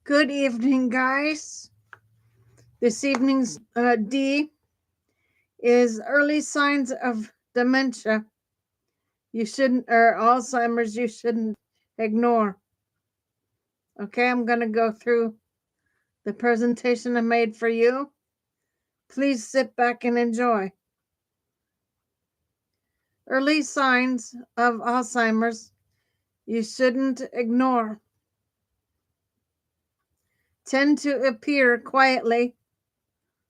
Good evening, guys. This evening's D is early signs of dementia. You shouldn't, or Alzheimer's, you shouldn't ignore. Okay, I'm going to go through the presentation I made for you. Please sit back and enjoy. Early signs of Alzheimer's you shouldn't ignore tend to appear quietly,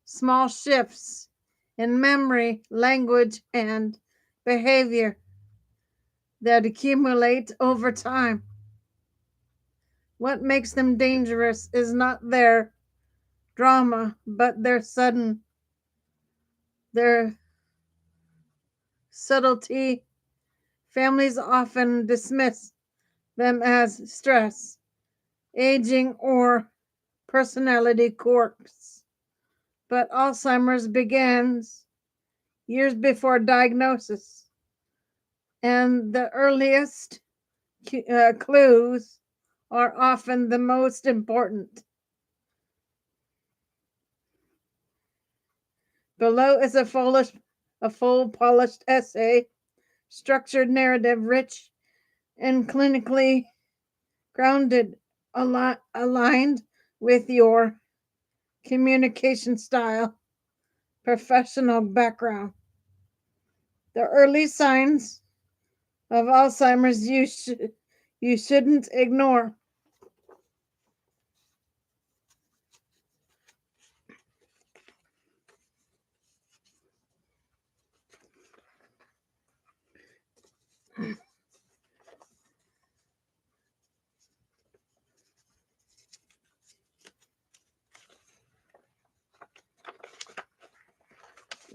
small shifts in memory, language, and behavior that accumulate over time. What makes them dangerous is not their drama, but their subtlety. Families often dismiss them as stress, aging, or personality quirks. But Alzheimer's begins years before diagnosis, and the earliest clues are often the most important. Below is a full polished essay, structured narrative, rich and clinically grounded, aligned with your communication style, professional background. The early signs of Alzheimer's you shouldn't ignore.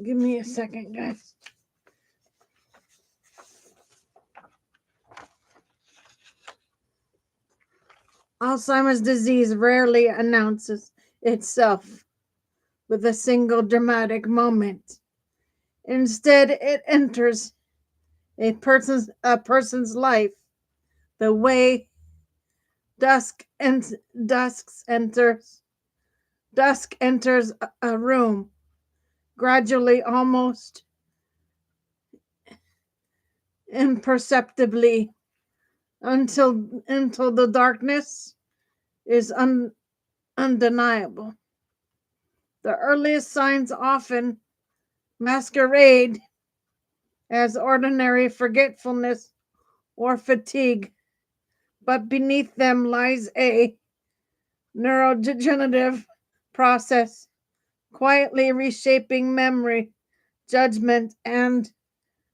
Give me a second, guys. Alzheimer's disease rarely announces itself with a single dramatic moment. Instead, it enters a person's life the way dusk and dusk enters a room, gradually, almost imperceptibly, until the darkness is undeniable. The earliest signs often masquerade as ordinary forgetfulness or fatigue, but beneath them lies a neurodegenerative process quietly reshaping memory, judgment, and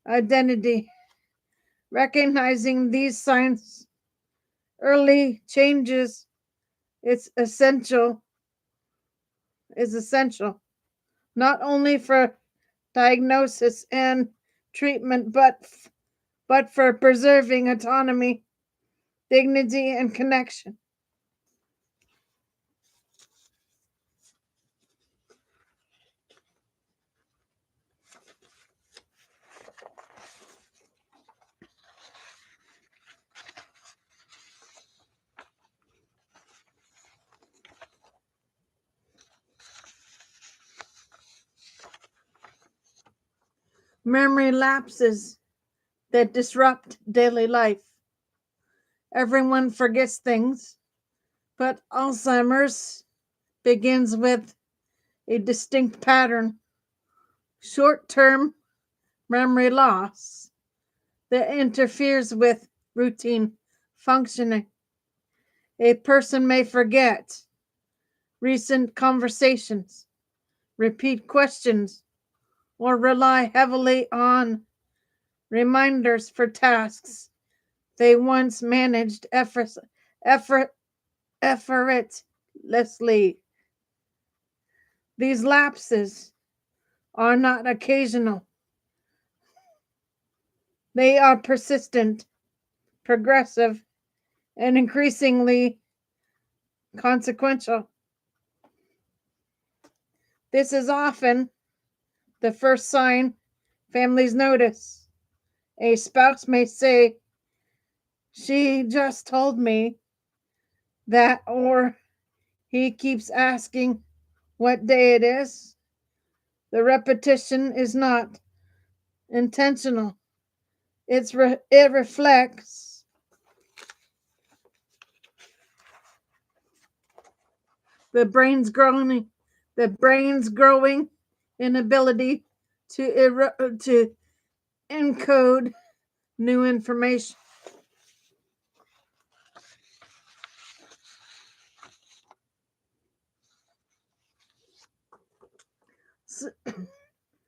identity. Recognizing these signs early changes it's essential not only for diagnosis and treatment but for preserving autonomy, dignity, and connection. Memory lapses that disrupt daily life. Everyone forgets things, but Alzheimer's begins with a distinct pattern: short term memory loss that interferes with routine functioning. A person may forget recent conversations, repeat questions, or rely heavily on reminders for tasks they once managed effort, effortlessly. These lapses are not occasional, they are persistent, progressive, and increasingly consequential. This is often the first sign families notice. A spouse may say, "She just told me that," or He keeps asking what day it is. The repetition is not intentional. It reflects the brain's growing inability to encode new information.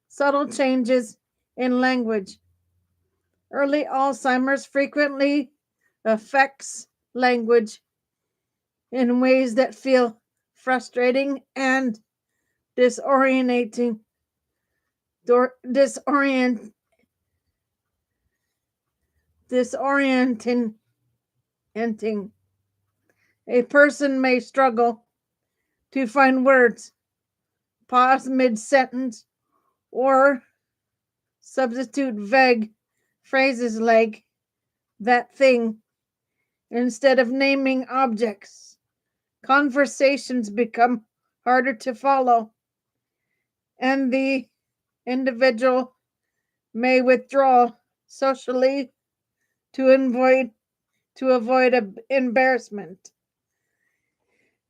Subtle changes in language. Early Alzheimer's frequently affects language in ways that feel frustrating and disorienting. Disorienting. A person may struggle to find words, pause mid sentence, or substitute vague phrases like that thing instead of naming objects. Conversations become harder to follow, and the individual may withdraw socially to avoid embarrassment.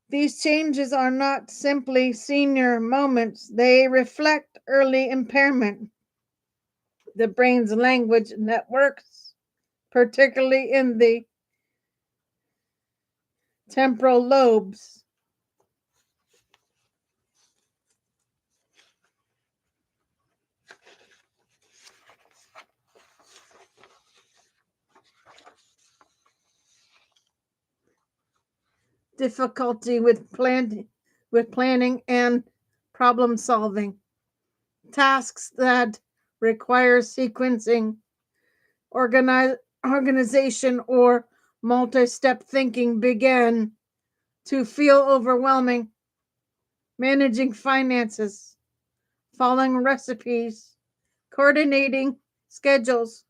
These changes are not simply senior moments, they reflect early impairment. The brain's language networks, particularly in the temporal lobes, difficulty with planning and problem solving. Tasks that require sequencing, organization, or multi-step thinking begin to feel overwhelming. Managing finances, following recipes, coordinating schedules,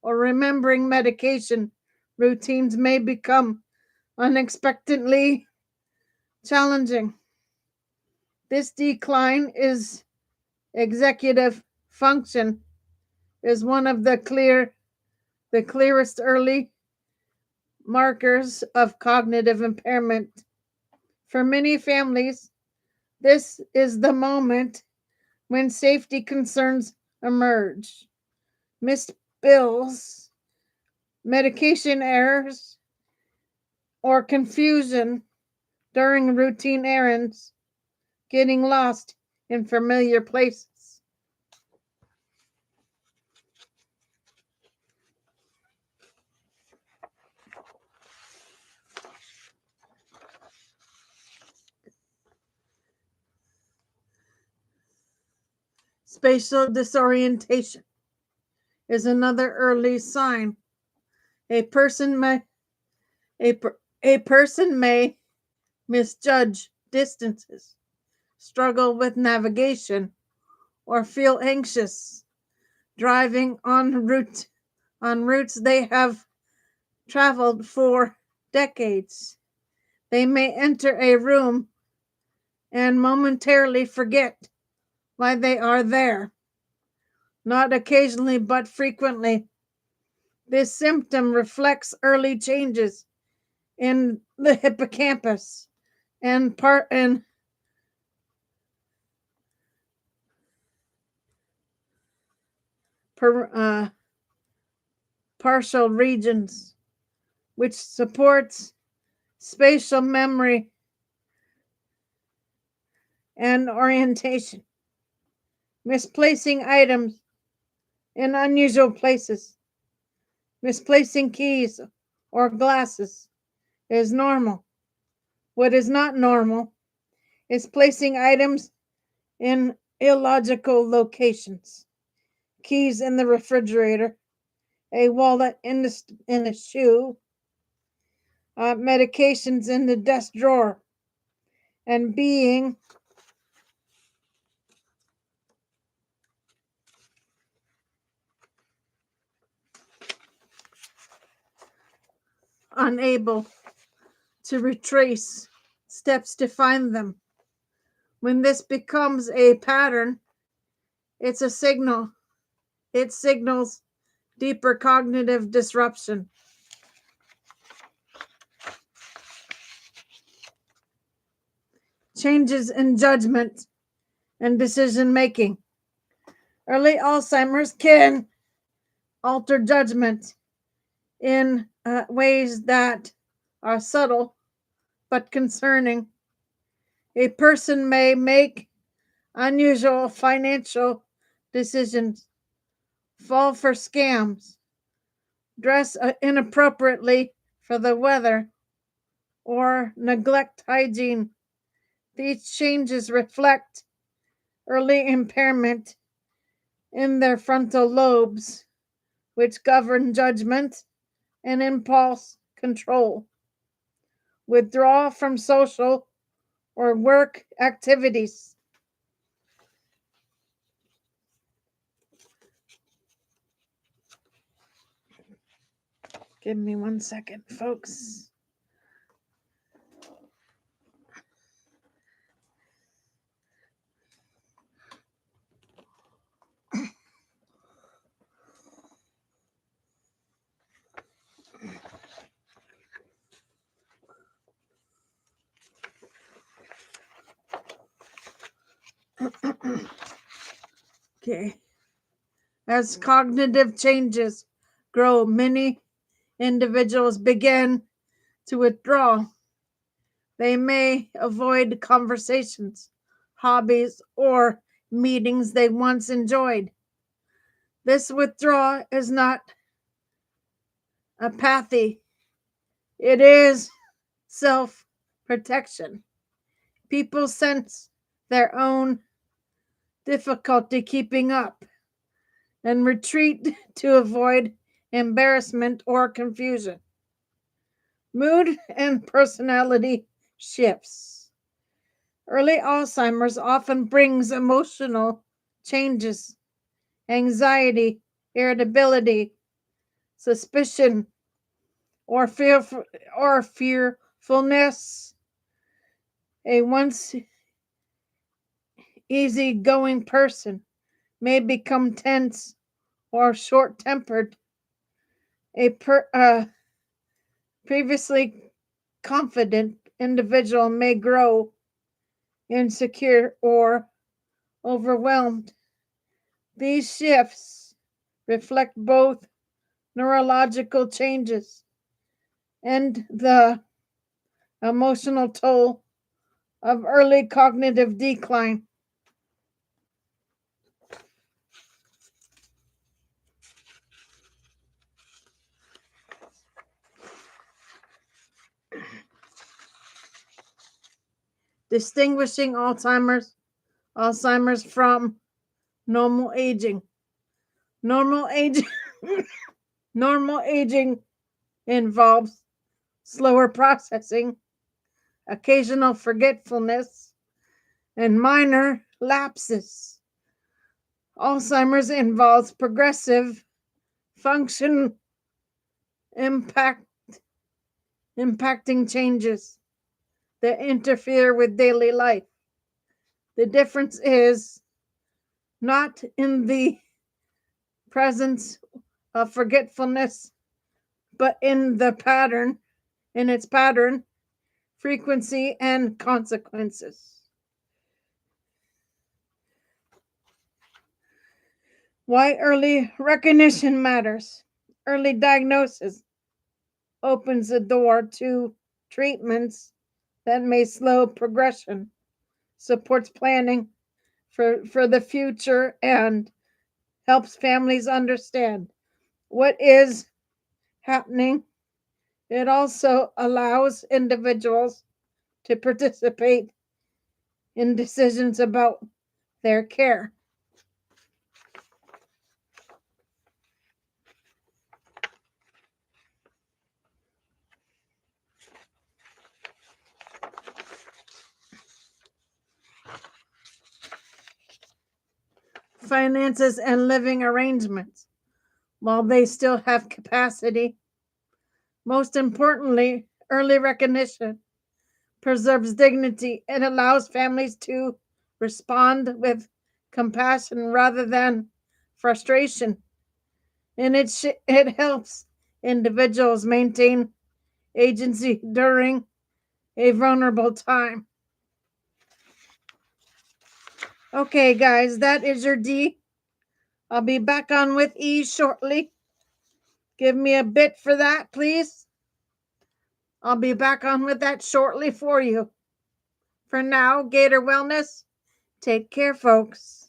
or remembering medication routines may become unexpectedly challenging. This decline is executive function is one of the clearest early markers of cognitive impairment. For many families, this is the moment when safety concerns emerge. Missed bills, medication errors, or confusion during routine errands, getting lost in familiar places. Spatial disorientation is another early sign. A person may a, a person may misjudge distances, struggle with navigation, or feel anxious driving on routes they have traveled for decades. They may enter a room and momentarily forget why they are there, not occasionally but frequently. This symptom reflects early changes in the hippocampus and per, uh, partial regions, which supports spatial memory and orientation. Misplacing items in unusual places, misplacing keys or glasses is normal. What is not normal is placing items in illogical locations. Keys in the refrigerator, a wallet in a shoe, medications in the desk drawer, and being unable to retrace steps to find them. When this becomes a pattern, it's a signal. It signals deeper cognitive disruption. Changes in judgment and decision making. Early Alzheimer's can alter judgment in ways that are subtle but concerning. A person may make unusual financial decisions, fall for scams, dress inappropriately for the weather, or neglect hygiene. These changes reflect early impairment in their frontal lobes, which govern judgment and impulse control. Withdrawal from social or work activities. Give me 1 second, folks. Okay. As cognitive changes grow, many individuals begin to withdraw. They may avoid conversations, hobbies, or meetings they once enjoyed. This withdrawal is not apathy, it is self protection. People sense their own difficulty keeping up and retreat to avoid embarrassment or confusion. Mood and personality shifts. Early Alzheimer's often brings emotional changes, anxiety, irritability, suspicion, or fearfulness. A once easygoing person may become tense or short-tempered. A previously confident individual may grow insecure or overwhelmed. These shifts reflect both neurological changes and the emotional toll of early cognitive decline. Distinguishing Alzheimer's from normal aging. Normal aging normal aging involves slower processing, occasional forgetfulness, and minor lapses. Alzheimer's involves progressive function impacting changes that interfere with daily life. The difference is not in the presence of forgetfulness, but in its pattern, frequency, and consequences. Why early recognition matters. Early diagnosis opens the door to treatments that may slow progression, supports planning for the future, and helps families understand what is happening. It also allows individuals to participate in decisions about their care. Finances and living arrangements. While they still have capacity, most importantly, early recognition preserves dignity. It allows families to respond with compassion rather than frustration. And it helps individuals maintain agency during a vulnerable time. Okay, guys, that is your D. I'll be back on with E shortly. Give me a bit for that, please. I'll be back on with that shortly for you. For now, Gator Wellness, take care, folks.